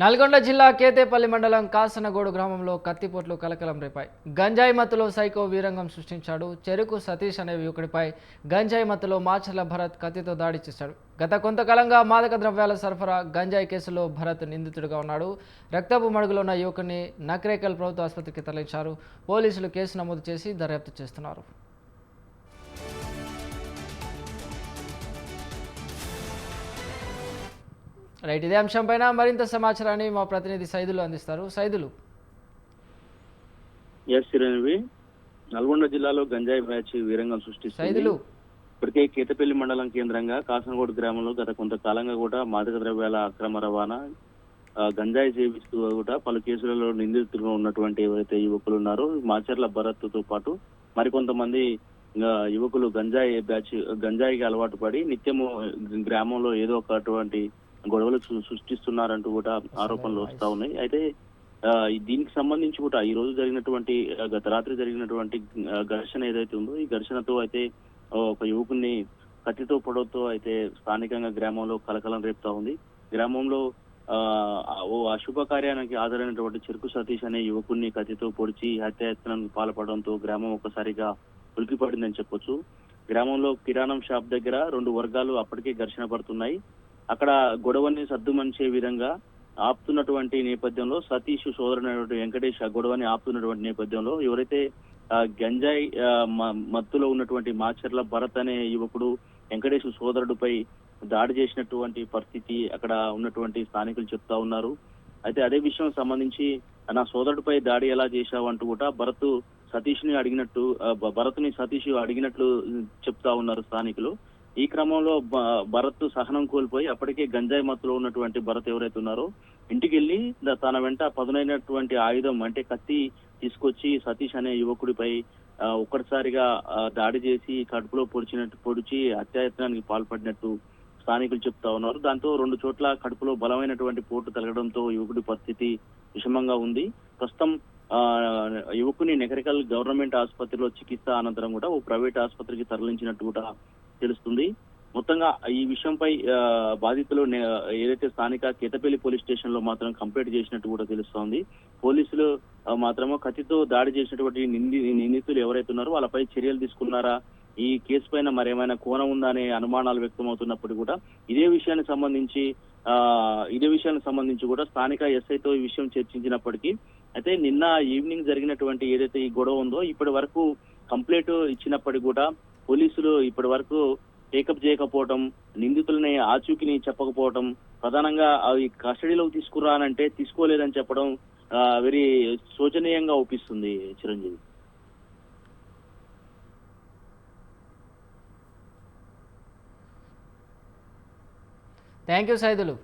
నల్గొండ జిల్లా కేతేపల్లి మండలం కాసనగోడు గ్రామంలో కత్తిపోట్లు కలకలం రేపాయి. గంజాయి మత్తులో సైకో వీరంగం సృష్టించాడు. చెరుకు సతీష్ అనే యువకుడిపై గంజాయి మత్తులో మాచర్ల భరత్ కత్తితో దాడి చేశాడు. గత కొంతకాలంగా మాదక ద్రవ్యాల సరఫరా గంజాయి కేసులో భరత్ నిందితుడిగా ఉన్నాడు. రక్తపు మడుగులో ఉన్న యువకుడిని నక్రేకల్ ప్రభుత్వ ఆసుపత్రికి తరలించారు. పోలీసులు కేసు నమోదు చేసి దర్యాప్తు చేస్తున్నారు. రైట్, ఇదే అంశంపైన మరింత సమాచారాన్ని మా ప్రతినిధి సైదులు అందిస్తారు. సైదులు. నల్గొండ జిల్లాలో గంజాయి బ్యాచ్ వీరంగం సృష్టిస్తుంది. ఇప్పటికే కేతపల్లి మండలం కేంద్రంగా కాసనగోడు గ్రామంలో గత కొంతకాలంగా కూడా మాదక ద్రవ్యాల అక్రమ రవాణా, గంజాయి సేవిస్తూ కూడా పలు కేసులలో నిందితులుగా ఉన్నటువంటి ఎవరైతే యువకులు ఉన్నారో మాచర్ల భరత్ తో పాటు మరికొంతమంది యువకులు గంజాయికి అలవాటు పడి నిత్యము గ్రామంలో ఏదో ఒకటువంటి గొడవలు సృష్టిస్తున్నారంటూ కూడా ఆరోపణలు వస్తా ఉన్నాయి. అయితే దీనికి సంబంధించి కూడా ఈ రోజు జరిగినటువంటి గత రాత్రి జరిగినటువంటి ఘర్షణ ఏదైతే ఉందో ఈ ఘర్షణతో అయితే ఒక యువకుడిని కత్తితో పొడవుతో అయితే స్థానికంగా గ్రామంలో కలకలం రేపుతా ఉంది. గ్రామంలో ఓ అశుభ కార్యానికి హాజరైనటువంటి చెరుకు సతీష్ అనే యువకుడిని కత్తితో పొడిచి హత్యాయత్నానికి పాల్పడడంతో గ్రామం ఒక్కసారిగా ఉలికిపడిందని చెప్పొచ్చు. గ్రామంలో కిరాణం షాప్ దగ్గర రెండు వర్గాలు అప్పటికే ఘర్షణ పడుతున్నాయి. అక్కడ గొడవని సద్దుమనిచే విధంగా ఆపుతున్నటువంటి నేపథ్యంలో సతీష్ సోదరుడైనటువంటి వెంకటేష్ ఆ గొడవని ఆపుతున్నటువంటి నేపథ్యంలో ఎవరైతే గంజాయి మత్తులో ఉన్నటువంటి మాచర్ల భరత్ అనే యువకుడు వెంకటేష్ సోదరుడిపై దాడి చేసినటువంటి పరిస్థితి అక్కడ ఉన్నటువంటి స్థానికులు చెప్తా ఉన్నారు. అయితే అదే విషయం సంబంధించి నా సోదరుడిపై దాడి ఎలా చేశావు అంటూ కూడా భరత్ సతీష్ అడిగినట్లు చెప్తా ఉన్నారు స్థానికులు. ఈ క్రమంలో భరత్ సహనం కోల్పోయి అప్పటికే గంజాయి మత్తులో ఉన్నటువంటి భరత్ ఎవరైతే ఉన్నారో ఇంటికి వెళ్ళి తన వెంట పదునైనటువంటి ఆయుధం అంటే కత్తి తీసుకొచ్చి సతీష్ అనే యువకుడిపై ఒక్కటిసారిగా దాడి చేసి కడుపులో పొడిచి హత్యాయత్నానికి పాల్పడినట్టు స్థానికులు చెప్తా ఉన్నారు. దాంతో రెండు చోట్ల కడుపులో బలమైనటువంటి పోటు తగలడంతో యువకుడి పరిస్థితి విషమంగా ఉంది. ప్రస్తుతం యువకుని నెకరికల్ గవర్నమెంట్ ఆసుపత్రిలో చికిత్స అనంతరం కూడా ఓ ప్రైవేట్ ఆసుపత్రికి తరలించినట్టు కూడా తెలుస్తుంది. మొత్తంగా ఈ విషయంపై బాధితులు ఏదైతే స్థానిక కేతపల్లి పోలీస్ స్టేషన్ లో మాత్రం కంప్లైంట్ చేసినట్టు కూడా తెలుస్తోంది. పోలీసులు మాత్రమే కత్తితో దాడి చేసినటువంటి నిందితులు ఎవరైతే ఉన్నారో వాళ్ళపై చర్యలు తీసుకున్నారా, ఈ కేసు పైన మరేమైనా కోణం ఉందా అనే అనుమానాలు వ్యక్తమవుతున్నప్పుడు కూడా ఇదే విషయానికి సంబంధించి కూడా స్థానిక ఎస్ఐతో ఈ విషయం చర్చించినప్పటికీ అయితే నిన్న ఈవినింగ్ జరిగినటువంటి ఏదైతే ఈ గొడవ ఉందో ఇప్పటి వరకు కంప్లైంట్ ఇచ్చినప్పటికీ కూడా పోలీసులు ఇప్పటి వరకు టేకప్ చేయకపోవడం, నిందితులని ఆచూకీని చెప్పకపోవడం, ప్రధానంగా అవి కస్టడీలోకి తీసుకురానంటే తీసుకోలేదని చెప్పడం వెరీ శోచనీయంగా ఒప్పిస్తుంది. చిరంజీవి. Thank you Saidulu.